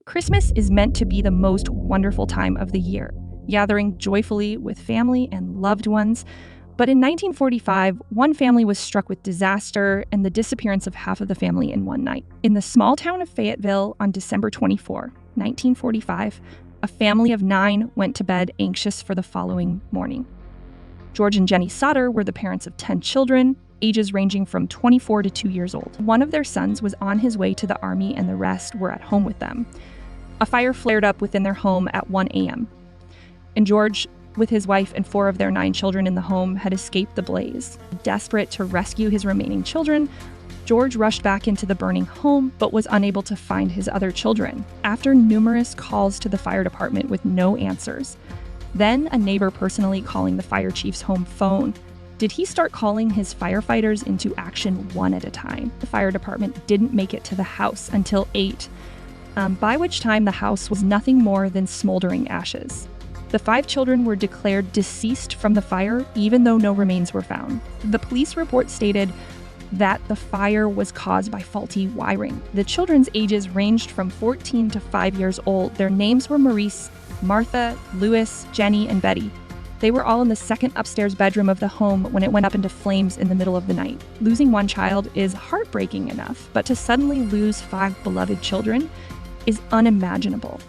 Christmas is meant to be the most wonderful time of the year, gathering joyfully with family and loved ones. But in 1945, one family was struck with disaster and the disappearance of half of the family in one night. In the small town of Fayetteville on December 24, 1945, a family of 9 went to bed anxious for the following morning. George and Jenny Sodder were the parents of 10 children, ages ranging from 24 to 2 years old. One of their sons was on his way to the army and the rest were at home with them. A fire flared up within their home at 1 a.m. And George, with his wife and 4 of their 9 children in the home, had escaped the blaze. Desperate to rescue his remaining children, George rushed back into the burning home, but was unable to find his other children. After numerous calls to the fire department with no answers, then a neighbor personally calling the fire chief's home phone, did he start calling his firefighters into action one at a time. The fire department didn't make it to the house until 8, by which time the house was nothing more than smoldering ashes. The 5 children were declared deceased from the fire, even though no remains were found. The police report stated that the fire was caused by faulty wiring. The children's ages ranged from 14 to 5 years old. Their names were Maurice, Martha, Louis, Jenny, and Betty. They were all in the second upstairs bedroom of the home when it went up into flames in the middle of the night. Losing one child is heartbreaking enough, but to suddenly lose 5 beloved children is unimaginable.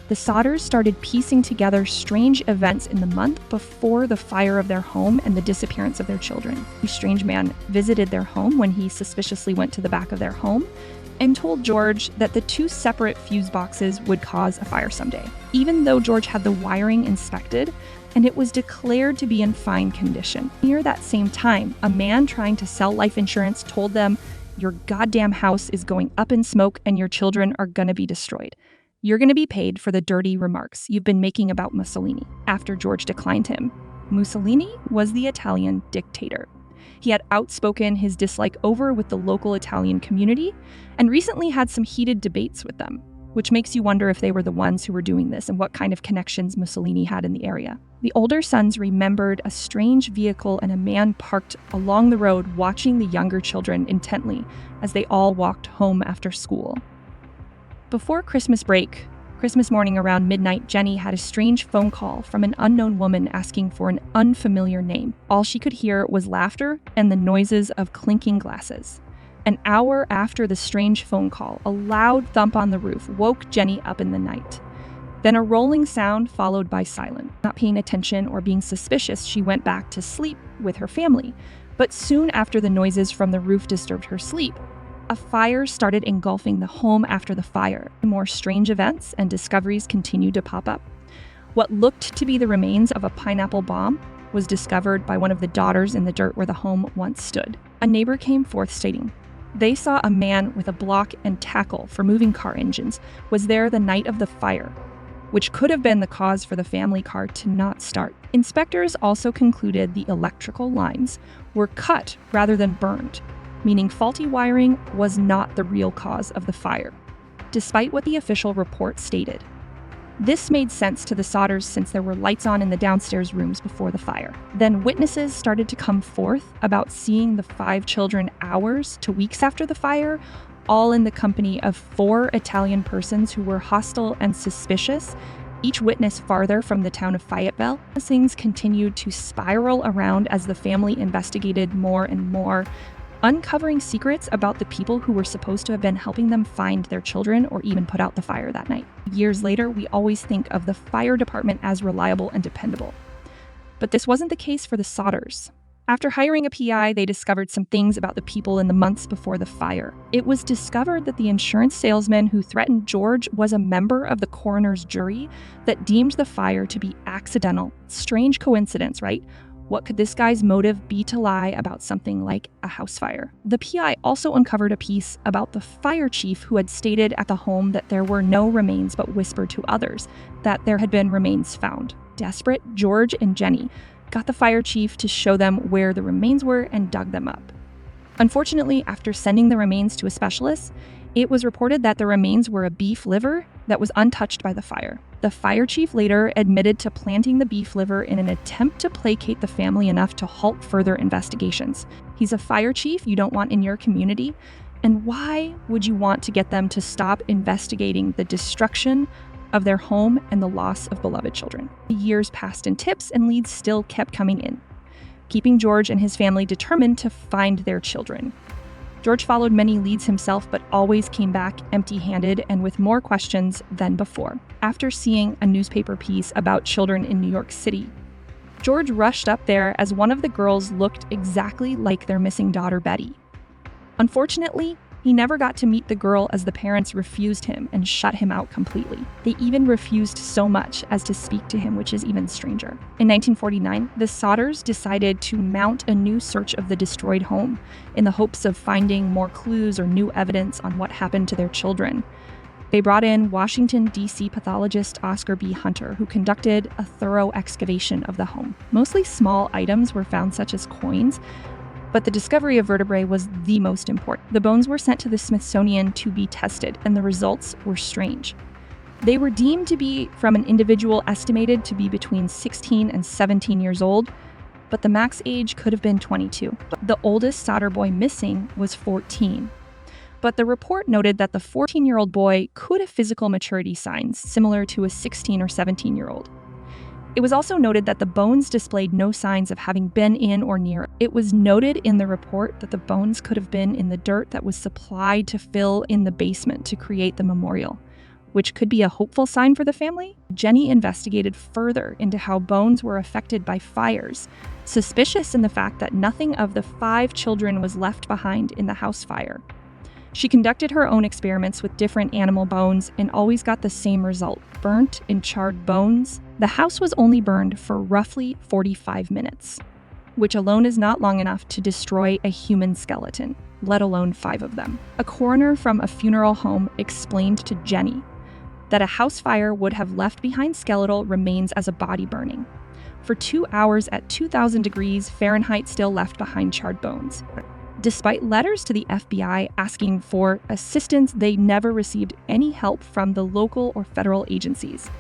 The Sodders started piecing together strange events in the month before the fire of their home and the disappearance of their children. A strange man visited their home when he suspiciously went to the back of their home and told George that the 2 separate fuse boxes would cause a fire someday. Even though George had the wiring inspected and it was declared to be in fine condition. Near that same time, a man trying to sell life insurance told them, "Your goddamn house is going up in smoke and your children are gonna be destroyed. You're gonna be paid for the dirty remarks you've been making about Mussolini." After George declined him, Mussolini was the Italian dictator. He had outspoken his dislike over with the local Italian community and recently had some heated debates with them, which makes you wonder if they were the ones who were doing this and what kind of connections Mussolini had in the area. The older sons remembered a strange vehicle and a man parked along the road watching the younger children intently as they all walked home after school. Before Christmas break, Christmas morning around midnight, Jenny had a strange phone call from an unknown woman asking for an unfamiliar name. All she could hear was laughter and the noises of clinking glasses. An hour after the strange phone call, a loud thump on the roof woke Jenny up in the night. Then a rolling sound followed by silence. Not paying attention or being suspicious, she went back to sleep with her family. But soon after the noises from the roof disturbed her sleep, a fire started engulfing the home after the fire. More strange events and discoveries continued to pop up. What looked to be the remains of a pineapple bomb was discovered by one of the daughters in the dirt where the home once stood. A neighbor came forth stating, they saw a man with a block and tackle for moving car engines was there the night of the fire, which could have been the cause for the family car to not start. Inspectors also concluded the electrical lines were cut rather than burned, meaning faulty wiring was not the real cause of the fire, despite what the official report stated. This made sense to the Sodders since there were lights on in the downstairs rooms before the fire. Then witnesses started to come forth about seeing the 5 children hours to weeks after the fire, all in the company of 4 Italian persons who were hostile and suspicious, each witness farther from the town of Fayetteville. Things continued to spiral around as the family investigated more and more, uncovering secrets about the people who were supposed to have been helping them find their children or even put out the fire that night. Years later, we always think of the fire department as reliable and dependable. But this wasn't the case for the Sodders. After hiring a PI, they discovered some things about the people in the months before the fire. It was discovered that the insurance salesman who threatened George was a member of the coroner's jury that deemed the fire to be accidental. Strange coincidence, right? What could this guy's motive be to lie about something like a house fire? The PI also uncovered a piece about the fire chief who had stated at the home that there were no remains but whispered to others that there had been remains found. Desperate, George and Jenny got the fire chief to show them where the remains were and dug them up. Unfortunately, after sending the remains to a specialist, it was reported that the remains were a beef liver that was untouched by the fire. The fire chief later admitted to planting the beef liver in an attempt to placate the family enough to halt further investigations. He's a fire chief you don't want in your community, And why would you want to get them to stop investigating the destruction of their home and the loss of beloved children? Years passed and tips and leads still kept coming in, keeping George and his family determined to find their children. George followed many leads himself, but always came back empty-handed and with more questions than before. After seeing a newspaper piece about children in New York City, George rushed up there as one of the girls looked exactly like their missing daughter, Betty. Unfortunately, he never got to meet the girl as the parents refused him and shut him out completely. They even refused so much as to speak to him, which is even stranger. In 1949, the Sodders decided to mount a new search of the destroyed home in the hopes of finding more clues or new evidence on what happened to their children. They brought in Washington, D.C. pathologist Oscar B. Hunter, who conducted a thorough excavation of the home. Mostly small items were found, such as coins, but the discovery of vertebrae was the most important. The bones were sent to the Smithsonian to be tested, and the results were strange. They were deemed to be from an individual estimated to be between 16 and 17 years old, but the max age could have been 22. The oldest Sodder boy missing was 14. But the report noted that the 14-year-old boy could have physical maturity signs similar to a 16 or 17-year-old. It was also noted that the bones displayed no signs of having been in or near. It was noted in the report that the bones could have been in the dirt that was supplied to fill in the basement to create the memorial, which could be a hopeful sign for the family. Jenny investigated further into how bones were affected by fires, suspicious in the fact that nothing of the 5 children was left behind in the house fire. She conducted her own experiments with different animal bones and always got the same result: burnt and charred bones. The house was only burned for roughly 45 minutes, which alone is not long enough to destroy a human skeleton, let alone 5 of them. A coroner from a funeral home explained to Jenny that a house fire would have left behind skeletal remains as a body burning. For 2 hours at 2,000 degrees Fahrenheit still left behind charred bones. Despite letters to the FBI asking for assistance, they never received any help from the local or federal agencies.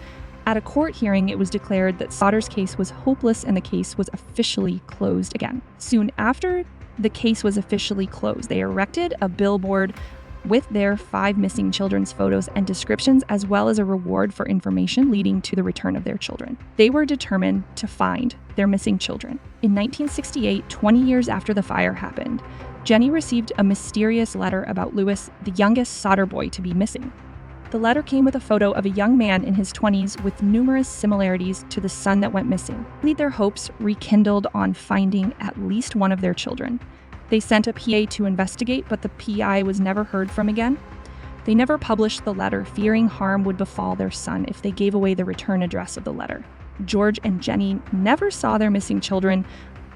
At a court hearing, it was declared that Sodder's case was hopeless and the case was officially closed again. Soon after the case was officially closed, they erected a billboard with their 5 missing children's photos and descriptions, as well as a reward for information leading to the return of their children. They were determined to find their missing children. In 1968, 20 years after the fire happened, Jenny received a mysterious letter about Louis, the youngest Sodder boy to be missing. The letter came with a photo of a young man in his 20s with numerous similarities to the son that went missing. Their hopes rekindled on finding at least one of their children. They sent a PA to investigate, but the PI was never heard from again. They never published the letter, fearing harm would befall their son if they gave away the return address of the letter. George and Jenny never saw their missing children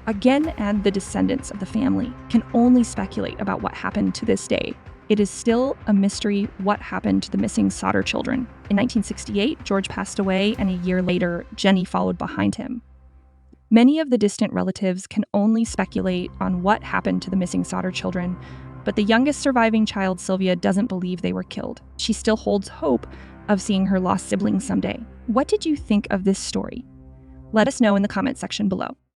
again, and the descendants of the family can only speculate about what happened to this day. It is still a mystery what happened to the missing Sodder children. In 1968, George passed away, and a year later, Jenny followed behind him. Many of the distant relatives can only speculate on what happened to the missing Sodder children, but the youngest surviving child, Sylvia, doesn't believe they were killed. She still holds hope of seeing her lost siblings someday. What did you think of this story? Let us know in the comment section below.